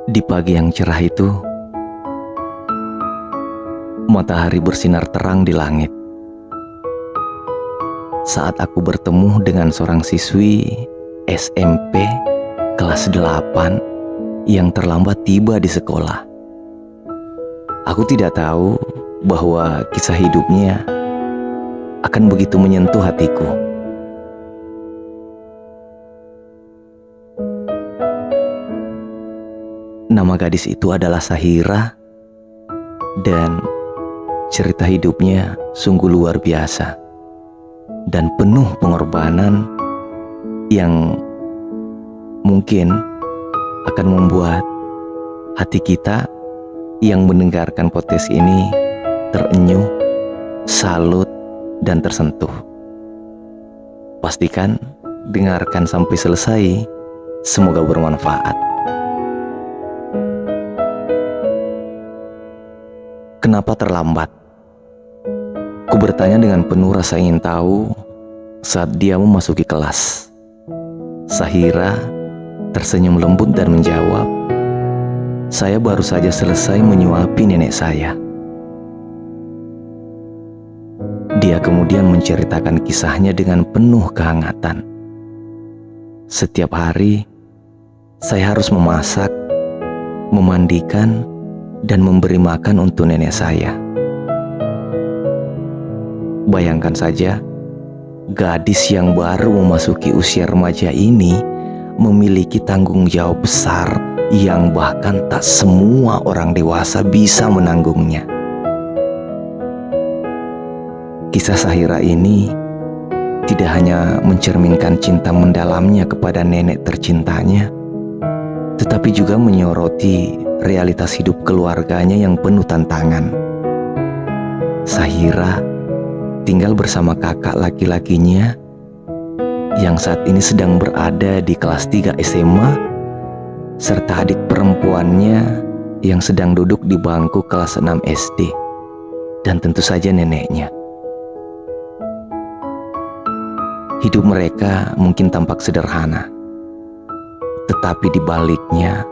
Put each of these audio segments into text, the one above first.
Di pagi yang cerah itu, matahari bersinar terang di langit. Saat aku bertemu dengan seorang siswi SMP kelas 8 yang terlambat tiba di sekolah. Aku tidak tahu bahwa kisah hidupnya akan begitu menyentuh hatiku. Nama gadis itu adalah Sahira, dan cerita hidupnya sungguh luar biasa dan penuh pengorbanan yang mungkin akan membuat hati kita yang mendengarkan podcast ini terenyuh, salut, dan tersentuh. Pastikan dengarkan sampai selesai, semoga bermanfaat. Kenapa terlambat? Ku bertanya dengan penuh rasa ingin tahu saat dia memasuki kelas. Sahira tersenyum lembut dan menjawab, "Saya baru saja selesai menyuapi nenek saya." Dia kemudian menceritakan kisahnya dengan penuh kehangatan. "Setiap hari, saya harus memasak, memandikan, dan memberi makan untuk nenek saya." Bayangkan saja, gadis yang baru memasuki usia remaja ini memiliki tanggung jawab besar yang bahkan tak semua orang dewasa bisa menanggungnya. Kisah Sahira ini tidak hanya mencerminkan cinta mendalamnya kepada nenek tercintanya, tetapi juga menyoroti realitas hidup keluarganya yang penuh tantangan. Sahira tinggal bersama kakak laki-lakinya yang saat ini sedang berada di kelas 3 SMA, serta adik perempuannya yang sedang duduk di bangku kelas 6 SD, dan tentu saja neneknya. Hidup mereka mungkin tampak sederhana, tetapi di baliknya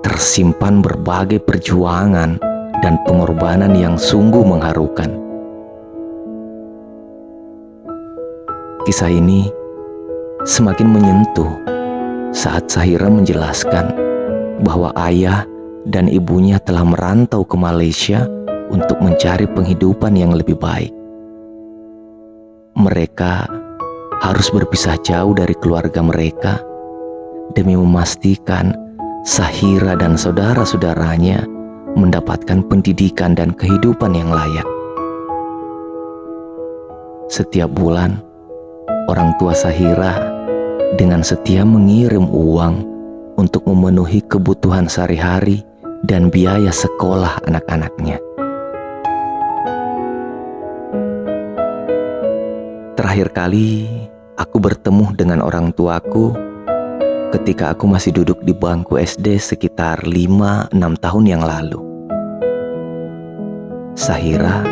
tersimpan berbagai perjuangan dan pengorbanan yang sungguh mengharukan. Kisah ini semakin menyentuh saat Sahira menjelaskan bahwa ayah dan ibunya telah merantau ke Malaysia untuk mencari penghidupan yang lebih baik. Mereka harus berpisah jauh dari keluarga mereka demi memastikan Sahira dan saudara-saudaranya mendapatkan pendidikan dan kehidupan yang layak. Setiap bulan, orang tua Sahira dengan setia mengirim uang untuk memenuhi kebutuhan sehari-hari dan biaya sekolah anak-anaknya. Terakhir kali aku bertemu dengan orang tuaku ketika aku masih duduk di bangku SD sekitar 5-6 tahun yang lalu. Sahira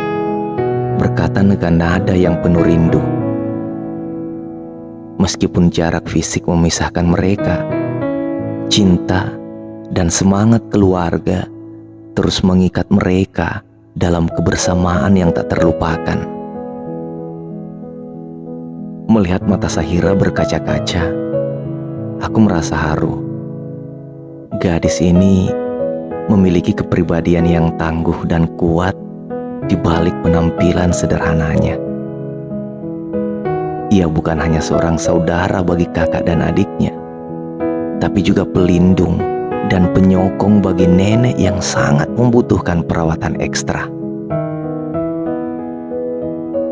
berkata dengan nada yang penuh rindu. Meskipun jarak fisik memisahkan mereka, cinta dan semangat keluarga terus mengikat mereka dalam kebersamaan yang tak terlupakan. Melihat mata Sahira berkaca-kaca, aku merasa haru. Gadis ini memiliki kepribadian yang tangguh dan kuat di balik penampilan sederhananya. Ia bukan hanya seorang saudara bagi kakak dan adiknya, tapi juga pelindung dan penyokong bagi nenek yang sangat membutuhkan perawatan ekstra.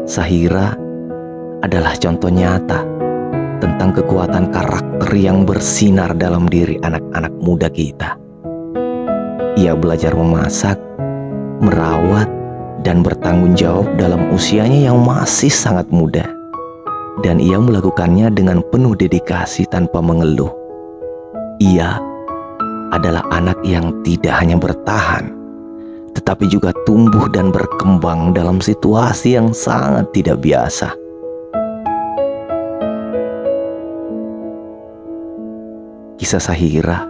Sahira adalah contoh nyata tentang kekuatan karakter yang bersinar dalam diri anak-anak muda kita. Ia belajar memasak, merawat, dan bertanggung jawab dalam usianya yang masih sangat muda. Dan ia melakukannya dengan penuh dedikasi tanpa mengeluh. Ia adalah anak yang tidak hanya bertahan, tetapi juga tumbuh dan berkembang dalam situasi yang sangat tidak biasa. Kisah Sahira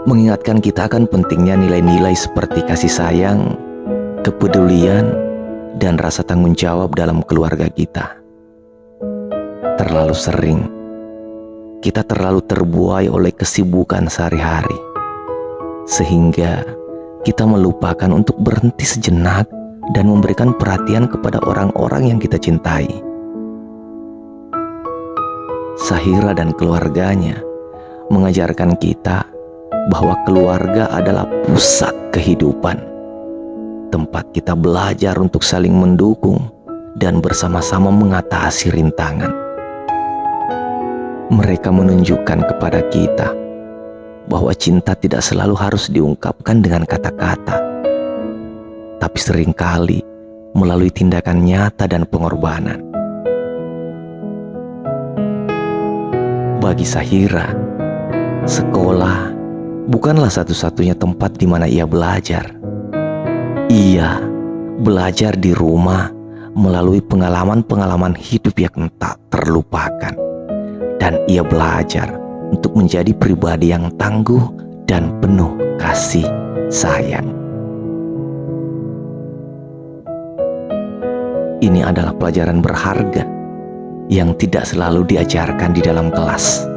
mengingatkan kita akan pentingnya nilai-nilai seperti kasih sayang, kepedulian, dan rasa tanggung jawab dalam keluarga kita. Terlalu sering kita terlalu terbuai oleh kesibukan sehari-hari, sehingga kita melupakan untuk berhenti sejenak dan memberikan perhatian kepada orang-orang yang kita cintai. Sahira dan keluarganya mengajarkan kita bahwa keluarga adalah pusat kehidupan, tempat kita belajar untuk saling mendukung dan bersama-sama mengatasi rintangan. Mereka menunjukkan kepada kita bahwa cinta tidak selalu harus diungkapkan dengan kata-kata, tapi seringkali melalui tindakan nyata dan pengorbanan. Bagi Sahira, sekolah bukanlah satu-satunya tempat di mana ia belajar. Ia belajar di rumah melalui pengalaman-pengalaman hidup yang tak terlupakan. Dan ia belajar untuk menjadi pribadi yang tangguh dan penuh kasih sayang. Ini adalah pelajaran berharga yang tidak selalu diajarkan di dalam kelas,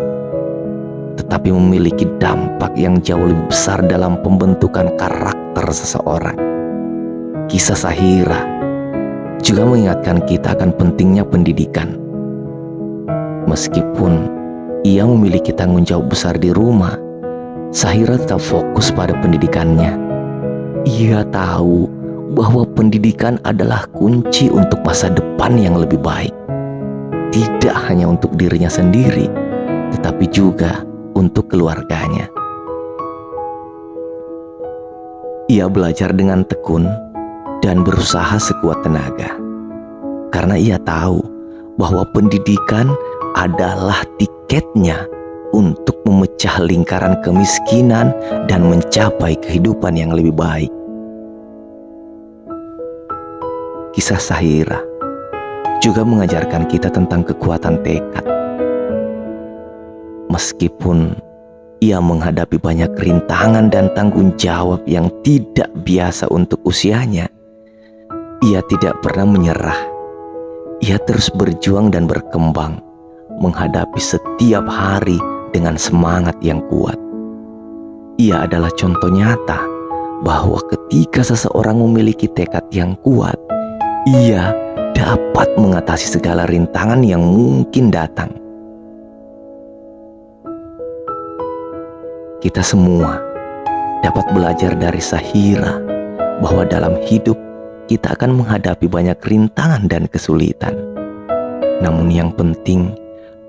tetapi memiliki dampak yang jauh lebih besar dalam pembentukan karakter seseorang. Kisah Sahira juga mengingatkan kita akan pentingnya pendidikan. Meskipun ia memiliki tanggung jawab besar di rumah, Sahira tetap fokus pada pendidikannya. Ia tahu bahwa pendidikan adalah kunci untuk masa depan yang lebih baik. Tidak hanya untuk dirinya sendiri, tetapi juga untuk keluarganya. Ia belajar dengan tekun dan berusaha sekuat tenaga, karena ia tahu bahwa pendidikan adalah tiketnya untuk memecah lingkaran kemiskinan dan mencapai kehidupan yang lebih baik. Kisah Sahira juga mengajarkan kita tentang kekuatan tekad. Meskipun ia menghadapi banyak rintangan dan tanggung jawab yang tidak biasa untuk usianya, ia tidak pernah menyerah. Ia terus berjuang dan berkembang, menghadapi setiap hari dengan semangat yang kuat. Ia adalah contoh nyata bahwa ketika seseorang memiliki tekad yang kuat, ia dapat mengatasi segala rintangan yang mungkin datang. Kita semua dapat belajar dari Sahira bahwa dalam hidup kita akan menghadapi banyak rintangan dan kesulitan. Namun yang penting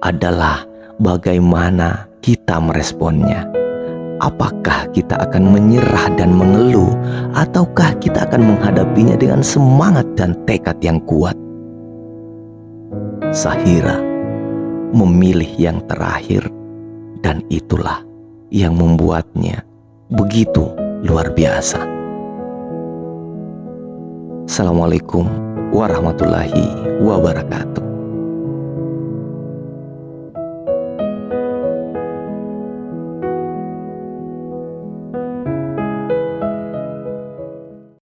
adalah bagaimana kita meresponnya. Apakah kita akan menyerah dan mengeluh, ataukah kita akan menghadapinya dengan semangat dan tekad yang kuat? Sahira memilih yang terakhir, dan itulah yang membuatnya begitu luar biasa. Assalamualaikum warahmatullahi wabarakatuh.